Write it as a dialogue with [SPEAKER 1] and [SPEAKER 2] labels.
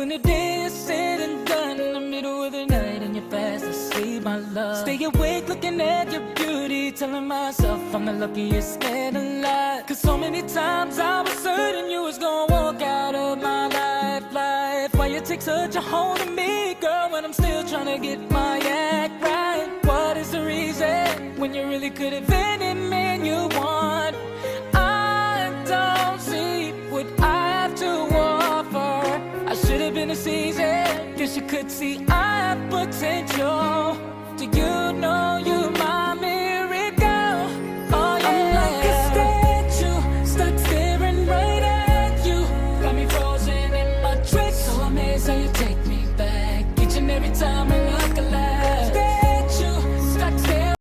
[SPEAKER 1] When the day is said and done, in the middle of the night and you're fast asleep, my love, stay awake looking at your beauty, telling myself I'm the luckiest man alive. Cause so many times I was certain you was gonna walk out of my life. Why you take such a hold of me, girl, when I'm still trying to get my act right? What is the reason when you really could have any man you want? I don't see what I have to offer. I should have been a season, guess you could see I have potential.